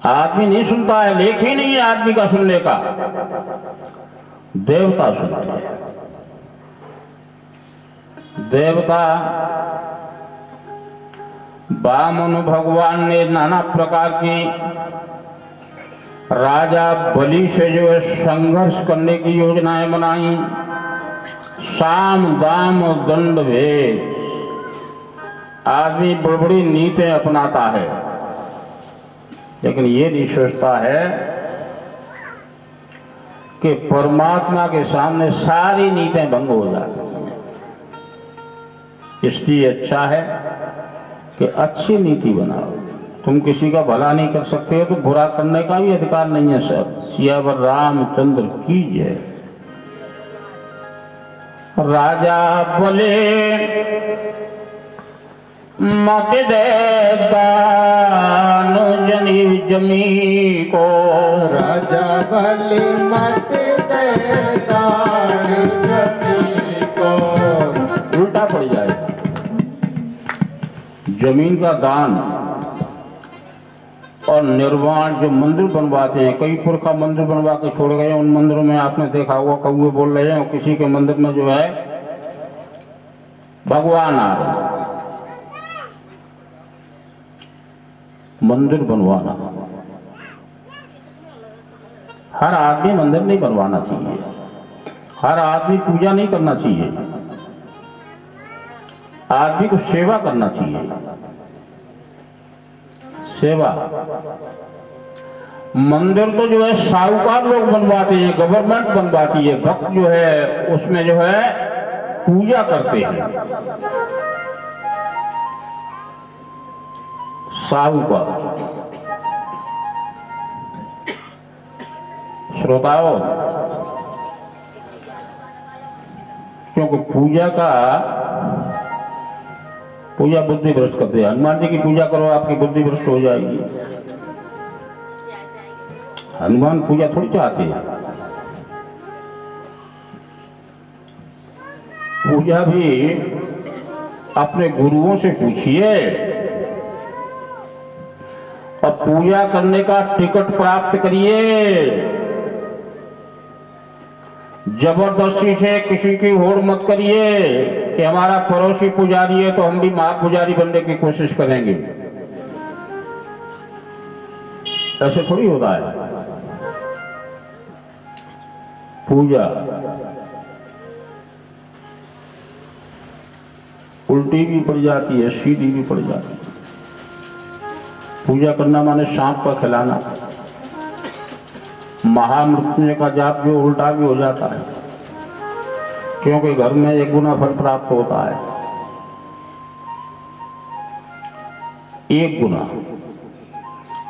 A: आदमी नहीं सुनता है, लेख ही नहीं है आदमी का सुनने का, देवता सुनते हैं। देवता वामन भगवान ने नाना प्रकार की राजा बलि से जो है संघर्ष करने की योजनाएं बनाई। साम दाम और दंड भेद आदमी बड़ी बड़ी नीतियां अपनाता है, लेकिन ये नहीं सोचता है कि परमात्मा के सामने सारी नीतियां भंग हो जाती हैं। इसलिए अच्छा है कि अच्छी नीति बनाओ। तुम किसी का भला नहीं कर सकते हो तो बुरा करने का भी अधिकार नहीं है। सब सियावर रामचंद्र की जय। राजा बोले मत दे दान जनी जमी को,
B: राजा बलि मत दे दान जमी को।
A: उल्टा पड़ जाएगा। जमीन का दान और निर्वाण जो मंदिर बनवाते हैं, कई पुरखा मंदिर बनवा के छोड़ गए। उन मंदिरों में आपने देखा होगा कौवे बोल रहे हैं और किसी के मंदिर में जो है भगवान आ रहे हैं। मंदिर बनवाना, हर आदमी मंदिर नहीं बनवाना चाहिए, हर आदमी पूजा नहीं करना चाहिए, आदमी को सेवा करना चाहिए। सेवा मंदिर तो जो है साहूकार लोग बनवाते हैं, गवर्नमेंट बनवाती है। भक्त जो है उसमें जो है पूजा करते हैं साहूकार। श्रोताओं, क्योंकि पूजा बुद्धि भ्रष्ट करते हैं। हनुमान जी की पूजा करो, आपकी बुद्धि भ्रष्ट हो जाएगी। हनुमान पूजा थोड़ी चाहते हैं। पूजा भी अपने गुरुओं से पूछिए और पूजा करने का टिकट प्राप्त करिए। जबरदस्ती से किसी की होड़ मत करिए कि हमारा पड़ोसी पुजारी है तो हम भी महापुजारी बनने की कोशिश करेंगे। ऐसे थोड़ी होता है। पूजा उल्टी भी पड़ जाती है, सीधी भी पड़ जाती है। पूजा करना माने सांप का खिलाना। महामृत्युंजय का जाप जो उल्टा भी हो जाता है, क्योंकि घर में 1 गुना फल प्राप्त होता है। 1 गुना।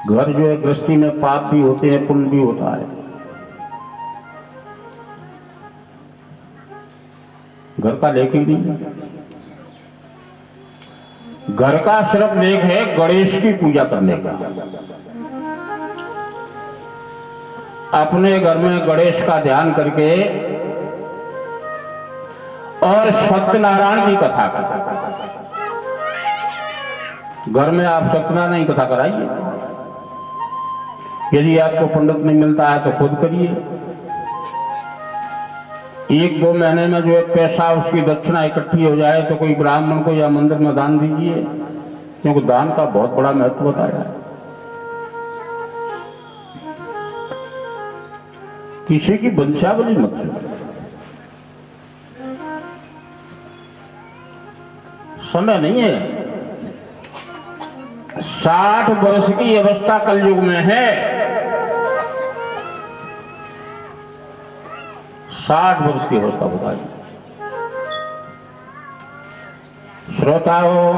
A: घर जो है गृहस्थी में पाप भी होते हैं, पुण्य भी होता है। घर का लेख ही नहीं। घर का सिर्फ लेख है गणेश की पूजा करने का। अपने घर में गणेश का ध्यान करके और सत्यनारायण की कथा का। घर में आप सत्यनारायण की कथा कराइए। यदि आपको पंडित नहीं मिलता है तो खुद करिए। 1-2 महीने में जो है पैसा उसकी दक्षिणा इकट्ठी हो जाए तो कोई ब्राह्मण को या मंदिर में दान दीजिए, क्योंकि दान का बहुत बड़ा महत्व बताया है। किसी की वंशावली मत सुनो। समय नहीं है। 60 वर्ष की अवस्था कलयुग में है। 60 वर्ष की अवस्था बताइए। श्रोताओं,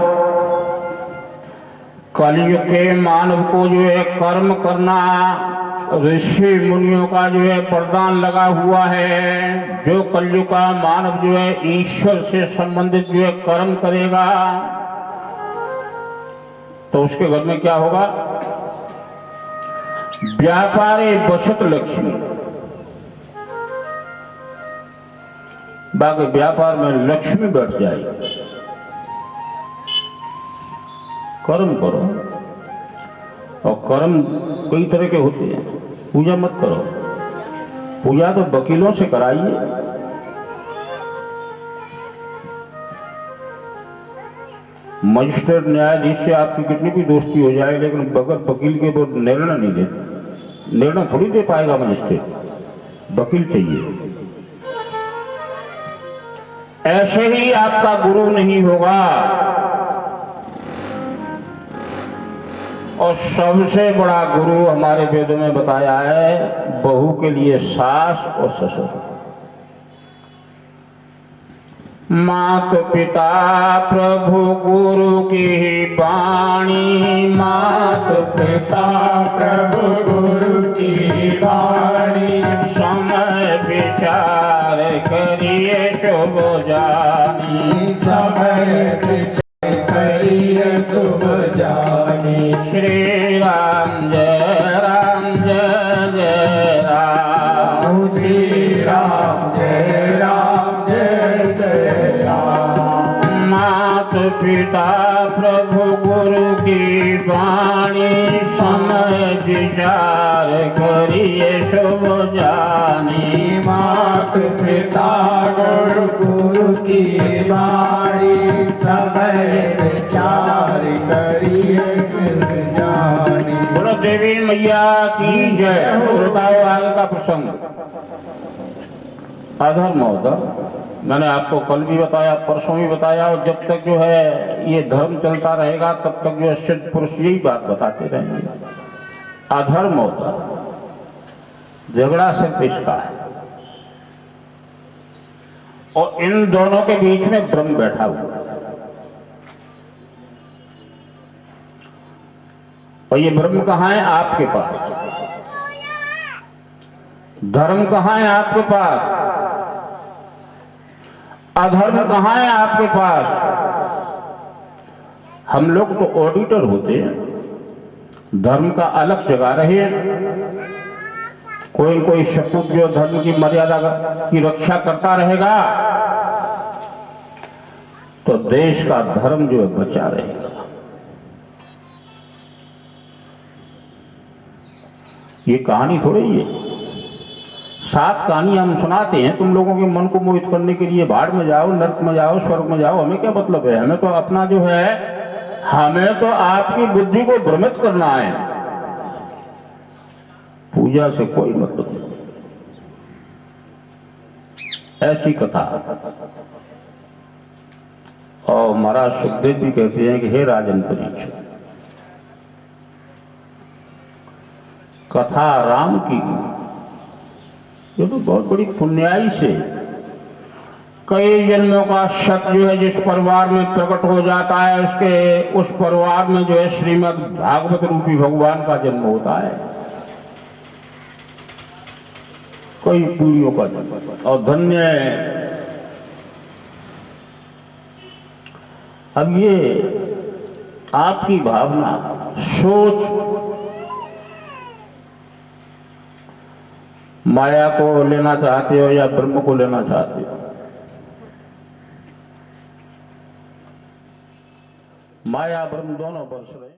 A: कलयुग के मानव को जो है कर्म करना ऋषि मुनियों का जो है वरदान लगा हुआ है। जो कलयुग का मानव जो है ईश्वर से संबंधित जो है कर्म करेगा तो उसके घर में क्या होगा? व्यापारे बसत लक्ष्मी। बाकी व्यापार में लक्ष्मी बैठ जाएगी। कर्म करो, और कर्म कई तरह के होते हैं। पूजा मत करो। पूजा तो वकीलों से कराइए। मजिस्ट्रेट न्यायाधीश से आपकी कितनी भी दोस्ती हो जाए, लेकिन बगैर वकील के वो निर्णय नहीं देते। निर्णय थोड़ी दे पाएगा मजिस्ट्रेट, वकील चाहिए। ऐसे ही आपका गुरु नहीं होगा। और सबसे बड़ा गुरु हमारे वेदों में बताया है, बहू के लिए सास और ससुर। मात पिता प्रभु गुरु की वाणी।
B: मात पिता प्रभु गुरु की वाणी।
A: समय विचार करिए शुभ जानी।
B: समय विचार करिए शुभ जानी।
A: श्री राम जय राम जय जय राम।
B: श्री राम जय राम जय जय राम।
A: मात पिता प्रभु गुरु की वाणी। समय विचार करिए शुभ जानी।
B: मात पिता गुरु की वाणी। समय विचार करिए शुभ जानी।
A: बोलो देवी मैया की जय। बताओ आगे का प्रसंग। अधर्म होता, मैंने आपको कल भी बताया, परसों भी बताया, और जब तक जो है ये धर्म चलता रहेगा तब तक जो है सिद्ध पुरुष यही बात बताते रहेंगे। अधर्म होता, झगड़ा सिर्फ इसका है। और इन दोनों के बीच में ब्रह्म बैठा हुआ है। और ये ब्रह्म कहाँ है? आपके पास। धर्म कहाँ है? आपके पास। अधर्म कहाँ है? आपके पास। हम लोग तो ऑडिटर होते हैं, धर्म का अलग जगह रहे। कोई कोई सपूत जो धर्म की मर्यादा की रक्षा करता रहेगा तो देश का धर्म जो है बचा रहेगा। ये कहानी थोड़ी है। 7 कहानी हम सुनाते हैं तुम लोगों के मन को मोहित करने के लिए। भाड़ में जाओ, नर्क में जाओ, स्वर्ग में जाओ, हमें क्या मतलब है? हमें तो अपना जो है, हमें तो आपकी बुद्धि को भ्रमित करना है। पूजा से कोई मतलब नहीं। ऐसी कथा। और महाराज सुखदेव भी कहते हैं कि हे राजन परीक्षित, कथा राम की ये तो बहुत बड़ी पुण्याई से कई जन्मों का शक जो है जिस परिवार में प्रकट हो जाता है, उसके उस परिवार में जो है श्रीमद् भागवत रूपी भगवान का जन्म होता है। कई पीढ़ियों का जन्म। और धन्य है। अब ये आपकी भावना, सोच, माया को लेना चाहते हो या ब्रह्म को लेना चाहते हो? माया ब्रह्म दोनों बरस रहे।